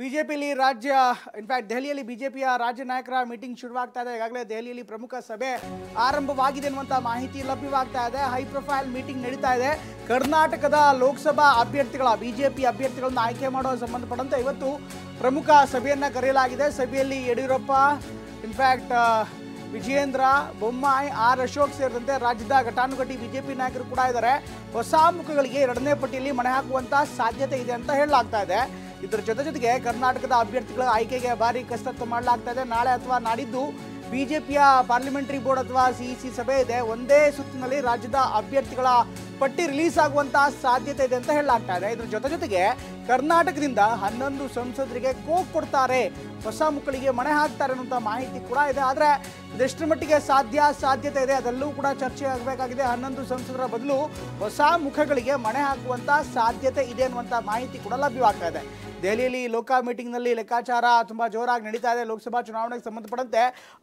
ಬಿಜೆಪಿಯಲ್ಲಿ ರಾಜ್ಯ ಇನ್ಫ್ಯಾಕ್ಟ್ ದೆಹಲಿಯಲ್ಲಿ ಬಿಜೆಪಿಯ ರಾಜ್ಯ ನಾಯಕರ ಮೀಟಿಂಗ್ ಶುರುವಾಗ್ತಾ ಇದೆ. ಈಗಾಗಲೇ ದೆಹಲಿಯಲ್ಲಿ ಪ್ರಮುಖ ಸಭೆ ಆರಂಭವಾಗಿದೆ ಅನ್ನುವಂಥ ಮಾಹಿತಿ ಲಭ್ಯವಾಗ್ತಾ ಇದೆ. ಹೈ ಪ್ರೊಫೈಲ್ ಮೀಟಿಂಗ್ ನಡೀತಾ ಇದೆ. ಕರ್ನಾಟಕದ ಲೋಕಸಭಾ ಅಭ್ಯರ್ಥಿಗಳ ಬಿಜೆಪಿ ಅಭ್ಯರ್ಥಿಗಳನ್ನು ಆಯ್ಕೆ ಮಾಡುವ ಸಂಬಂಧಪಟ್ಟಂತೆ ಇವತ್ತು ಪ್ರಮುಖ ಸಭೆಯನ್ನು ಕರೆಯಲಾಗಿದೆ. ಸಭೆಯಲ್ಲಿ ಯಡಿಯೂರಪ್ಪ, ಇನ್ಫ್ಯಾಕ್ಟ್ ವಿಜಯೇಂದ್ರ, ಬೊಮ್ಮಾಯಿ, ಆರ್ ಅಶೋಕ್ ಸೇರಿದಂತೆ ರಾಜ್ಯದ ಘಟಾನುಘಟಿ ಬಿಜೆಪಿ ನಾಯಕರು ಕೂಡ ಇದ್ದಾರೆ. ಹೊಸ ಮುಖಗಳಿಗೆ ಎರಡನೇ ಪಟ್ಟಿಯಲ್ಲಿ ಮಣೆ ಹಾಕುವಂತ ಸಾಧ್ಯತೆ ಇದೆ ಅಂತ ಹೇಳಲಾಗ್ತಾ ಇದೆ. ಇದರ ಜೊತೆಗೆ ಕರ್ನಾಟಕದ ಅಭ್ಯರ್ಥಿಗಳ ಆಯ್ಕೆಗೆ ಭಾರಿ ಕಸರತ್ತು ಮಾಡಲಾಗ್ತಾ ಇದೆ. ನಾಳೆ ಅಥವಾ ನಾಡಿದ್ದು ಬಿಜೆಪಿಯ ಪಾರ್ಲಿಮೆಂಟರಿ ಬೋರ್ಡ್ ಅಥವಾ ಸಿಇಸಿ ಸಭೆ ಇದೆ. ಒಂದೇ ಸುತ್ತಿನಲ್ಲಿ ರಾಜ್ಯದ ಅಭ್ಯರ್ಥಿಗಳ ಪಟ್ಟಿ ರಿಲೀಸ್ ಆಗುವಂತಹ ಸಾಧ್ಯತೆ ಇದೆ ಅಂತ ಹೇಳಲಾಗ್ತಾ ಇದೆ. ಇದರ ಜೊತೆಗೆ ಕರ್ನಾಟಕದಿಂದ 11 ಸಂಸದರಿಗೆ ಕೋಕ್ ಕೊಡ್ತಾರೆ, ಹೊಸ ಮುಖಗಳಿಗೆ ಮಣೆ ಹಾಕ್ತಾರೆ ಅನ್ನುವಂಥ ಮಾಹಿತಿ ಕೂಡ ಇದೆ. ಆದರೆ ಇದೆಷ್ಟರ ಮಟ್ಟಿಗೆ ಸಾಧ್ಯತೆ ಇದೆ ಅದೆಲ್ಲವೂ ಕೂಡ ಚರ್ಚೆ ಆಗಬೇಕಾಗಿದೆ. 11 ಸಂಸದರ ಬದಲು ಹೊಸ ಮುಖಗಳಿಗೆ ಮಣೆ ಹಾಕುವಂಥ ಸಾಧ್ಯತೆ ಇದೆ ಅನ್ನುವಂಥ ಮಾಹಿತಿ ಕೂಡ ಲಭ್ಯವಾಗ್ತಾ ಇದೆ. ದೆಹಲಿಯಲ್ಲಿ ಲೋಕಾ ಮೀಟಿಂಗ್ನಲ್ಲಿ ಲೆಕ್ಕಾಚಾರ ತುಂಬ ಜೋರಾಗಿ ನಡೀತಾ ಇದೆ. ಲೋಕಸಭಾ ಚುನಾವಣೆಗೆ ಸಂಬಂಧಪಟ್ಟಂತೆ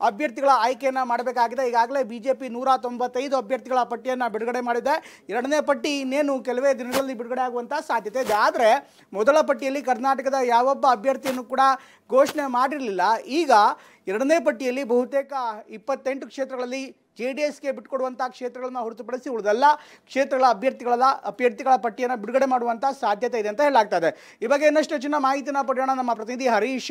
ಅಭ್ಯರ್ಥಿಗಳ ಆಯ್ಕೆಯನ್ನು ಮಾಡಬೇಕಾಗಿದೆ. ಈಗಾಗಲೇ ಬಿಜೆಪಿ 195 ಅಭ್ಯರ್ಥಿಗಳ ಪಟ್ಟಿಯನ್ನು ಬಿಡುಗಡೆ ಮಾಡಿದೆ. ಎರಡನೇ ಪಟ್ಟಿ ಇನ್ನೇನು ಕೆಲವೇ ದಿನಗಳಲ್ಲಿ ಬಿಡುಗಡೆ ಆಗುವಂಥ ಸಾಧ್ಯತೆ ಇದೆ. ಆದರೆ ಮೊದಲ ಪಟ್ಟಿಯಲ್ಲಿ ಕರ್ನಾಟಕದ ಯಾವೊಬ್ಬ ಅಭ್ಯರ್ಥಿಯನ್ನು ಕೂಡ ಘೋಷಣೆ ಮಾಡಿರಲಿಲ್ಲ. ಈಗ ಎರಡನೇ ಪಟ್ಟಿಯಲ್ಲಿ ಬಹುತೇಕ 28 ಕ್ಷೇತ್ರಗಳಲ್ಲಿ JDSಗೆ ಬಿಟ್ಟುಕೊಡುವಂಥ ಕ್ಷೇತ್ರಗಳನ್ನು ಹೊರತುಪಡಿಸಿ ಉಳಿದೆಲ್ಲ ಕ್ಷೇತ್ರಗಳ ಅಭ್ಯರ್ಥಿಗಳ ಪಟ್ಟಿಯನ್ನು ಬಿಡುಗಡೆ ಮಾಡುವಂಥ ಸಾಧ್ಯತೆ ಇದೆ ಅಂತ ಹೇಳಲಾಗ್ತಾ ಇದೆ. ಈ ಬಗ್ಗೆ ಇನ್ನಷ್ಟು ಹೆಚ್ಚಿನ ಮಾಹಿತಿನ ಪಡೆಯೋಣ. ನಮ್ಮ ಪ್ರತಿನಿಧಿ ಹರೀಶ್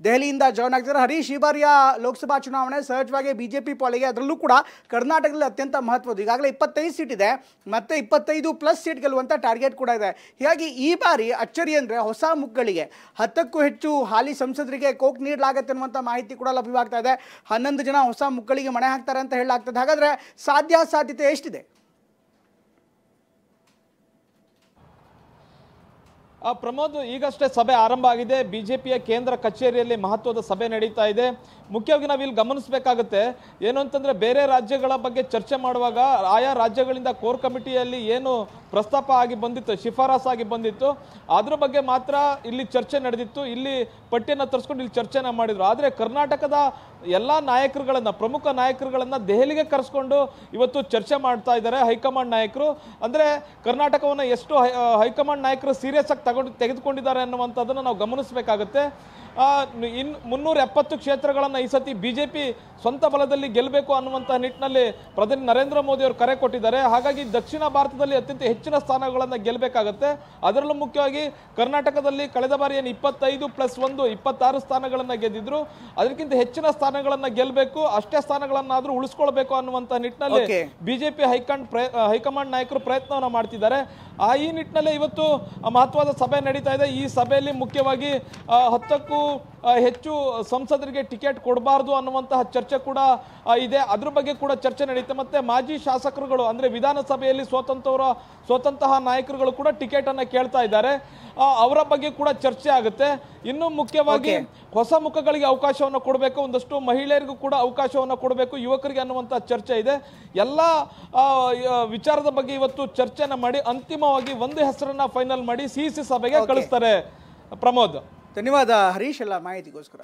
ದೆಹಲಿಯಿಂದ ಜಾಯ್ನ್ ಆಗ್ತಾರೆ. ಹರೀಶ್, ಈ ಬಾರಿಯ ಲೋಕಸಭಾ ಚುನಾವಣೆ ಸಹಜವಾಗಿ ಬಿಜೆಪಿ ಪಾಲಿಗೆ, ಅದರಲ್ಲೂ ಕೂಡ ಕರ್ನಾಟಕದಲ್ಲಿ ಅತ್ಯಂತ ಮಹತ್ವದ್ದು. ಈಗಾಗಲೇ 25 ಸೀಟ್ ಇದೆ, ಮತ್ತೆ 25+ ಸೀಟ್ ಗೆಲ್ಲುವಂಥ ಟಾರ್ಗೆಟ್ ಕೂಡ ಇದೆ. ಹೀಗಾಗಿ ಈ ಬಾರಿ ಅಚ್ಚರಿ ಅಂದರೆ ಹೊಸ ಮುಖಗಳಿಗೆ 10ಕ್ಕೂ ಹೆಚ್ಚು ಹಾಲಿ ಸಂಸದರಿಗೆ ಕೋಕ್ ನೀಡಲಾಗುತ್ತೆ ಅನ್ನುವಂಥ ಮಾಹಿತಿ ಕೂಡ ಲಭ್ಯವಾಗ್ತಾ ಇದೆ. 11 ಜನ ಹೊಸ ಮುಖಗಳಿಗೆ ಮಣೆ ಹಾಕ್ತಾರೆ ಅಂತ ಹೇಳಲಾಗ್ತದೆ. ಹಾಗಾದ್ರೆ ಸಾಧ್ಯತೆ ಎಷ್ಟಿದೆ? ಪ್ರಮೋದ್, ಈಗಷ್ಟೇ ಸಭೆ ಆರಂಭ ಆಗಿದೆ. ಬಿಜೆಪಿಯ ಕೇಂದ್ರ ಕಚೇರಿಯಲ್ಲಿ ಮಹತ್ವದ ಸಭೆ ನಡೀತಾ ಇದೆ. ಮುಖ್ಯವಾಗಿ ನಾವಿಲ್ಲಿ ಗಮನಿಸಬೇಕಾಗುತ್ತೆ ಏನು ಅಂತಂದ್ರೆ, ಬೇರೆ ರಾಜ್ಯಗಳ ಬಗ್ಗೆ ಚರ್ಚೆ ಮಾಡುವಾಗ ಆಯಾ ರಾಜ್ಯಗಳಿಂದ ಕೋರ್ ಕಮಿಟಿಯಲ್ಲಿ ಏನು ಪ್ರಸ್ತಾಪ ಆಗಿ ಬಂದಿತ್ತು, ಶಿಫಾರಸಾಗಿ ಬಂದಿತ್ತು, ಅದ್ರ ಬಗ್ಗೆ ಮಾತ್ರ ಇಲ್ಲಿ ಚರ್ಚೆ ನಡೆದಿತ್ತು. ಇಲ್ಲಿ ಪಟ್ಟಿಯನ್ನು ತರಿಸ್ಕೊಂಡು ಇಲ್ಲಿ ಚರ್ಚೆನ ಮಾಡಿದ್ರು. ಆದರೆ ಕರ್ನಾಟಕದ ಎಲ್ಲ ನಾಯಕರುಗಳನ್ನ, ಪ್ರಮುಖ ನಾಯಕರುಗಳನ್ನ ದೆಹಲಿಗೆ ಕರೆಸ್ಕೊಂಡು ಇವತ್ತು ಚರ್ಚೆ ಮಾಡ್ತಾ ಇದ್ದಾರೆ ಹೈಕಮಾಂಡ್ ನಾಯಕರು. ಅಂದ್ರೆ ಕರ್ನಾಟಕವನ್ನು ಎಷ್ಟು ಹೈಕಮಾಂಡ್ ನಾಯಕರು ಸೀರಿಯಸ್ ಆಗಿ ತೆಗೆದುಕೊಂಡಿದ್ದಾರೆ ಅನ್ನುವಂಥದ್ದನ್ನು ನಾವು ಗಮನಿಸಬೇಕಾಗುತ್ತೆ. 370 ಕ್ಷೇತ್ರಗಳನ್ನು ಈ ಸತಿ ಬಿಜೆಪಿ ಸ್ವಂತ ಬಲದಲ್ಲಿ ಗೆಲ್ಲಬೇಕು ಅನ್ನುವಂಥ ನಿಟ್ಟಿನಲ್ಲಿ ಪ್ರಧಾನಿ ನರೇಂದ್ರ ಮೋದಿ ಅವರು ಕರೆ ಕೊಟ್ಟಿದ್ದಾರೆ. ಹಾಗಾಗಿ ದಕ್ಷಿಣ ಭಾರತದಲ್ಲಿ ಅತ್ಯಂತ ಹೆಚ್ಚಿನ ಸ್ಥಾನಗಳನ್ನು ಗೆಲ್ಲಬೇಕಾಗುತ್ತೆ. ಅದರಲ್ಲೂ ಮುಖ್ಯವಾಗಿ ಕರ್ನಾಟಕದಲ್ಲಿ ಕಳೆದ ಬಾರಿ ಏನು 25+1 26 ಸ್ಥಾನಗಳನ್ನು ಗೆದ್ದಿದ್ರು. ಅದಕ್ಕಿಂತ ಹೆಚ್ಚಿನ ಸ್ಥಾನಗಳನ್ನು ಗೆಲ್ಲಬೇಕು, ಅಷ್ಟೇ ಸ್ಥಾನಗಳನ್ನಾದ್ರೂ ಉಳಿಸ್ಕೊಳ್ಬೇಕು ಅನ್ನುವಂಥ ನಿಟ್ಟಿನಲ್ಲಿ ಬಿಜೆಪಿ ಹೈಕಮಾಂಡ್ ನಾಯಕರು ಪ್ರಯತ್ನವನ್ನು ಮಾಡ್ತಿದ್ದಾರೆ. ಈ ನಿಟ್ಟಿನಲ್ಲಿ ಇವತ್ತು ಮಹತ್ವದ ಸಭೆ ನಡೀತಾ ಇದೆ. ಈ ಸಭೆಯಲ್ಲಿ ಮುಖ್ಯವಾಗಿ 10ಕ್ಕೂ ಹೆಚ್ಚು ಸಂಸದರಿಗೆ ಟಿಕೆಟ್ ಕೊಡಬಾರ್ದು ಅನ್ನುವಂತಹ ಚರ್ಚೆ ಕೂಡ ಇದೆ. ಅದ್ರ ಬಗ್ಗೆ ಕೂಡ ಚರ್ಚೆ ನಡೆಯುತ್ತೆ. ಮತ್ತೆ ಮಾಜಿ ಶಾಸಕರುಗಳು ಅಂದ್ರೆ ವಿಧಾನಸಭೆಯಲ್ಲಿ ಸ್ವತಂತ್ರ ನಾಯಕರುಗಳು ಕೂಡ ಟಿಕೆಟ್ ಅನ್ನ ಕೇಳ್ತಾ ಇದ್ದಾರೆ. ಅವರ ಬಗ್ಗೆ ಕೂಡ ಚರ್ಚೆ ಆಗುತ್ತೆ. ಇನ್ನು ಮುಖ್ಯವಾಗಿ ಹೊಸ ಮುಖಗಳಿಗೆ ಅವಕಾಶವನ್ನು ಕೊಡಬೇಕು, ಒಂದಷ್ಟು ಮಹಿಳೆಯರಿಗೂ ಕೂಡ ಅವಕಾಶವನ್ನು ಕೊಡಬೇಕು, ಯುವಕರಿಗೆ ಅನ್ನುವಂಥ ಚರ್ಚೆ ಇದೆ. ಎಲ್ಲ ವಿಚಾರದ ಬಗ್ಗೆ ಇವತ್ತು ಚರ್ಚೆನ ಮಾಡಿ ಅಂತಿಮವಾಗಿ ಒಂದು ಹೆಸರನ್ನ ಫೈನಲ್ ಮಾಡಿ ಸಿಇಸಿ ಸಭೆಗೆ ಕಳಿಸ್ತಾರೆ. ಪ್ರಮೋದ್, ಧನ್ಯವಾದ ಹರೀಶ್ ಎಲ್ಲ ಮಾಹಿತಿಗೋಸ್ಕರ.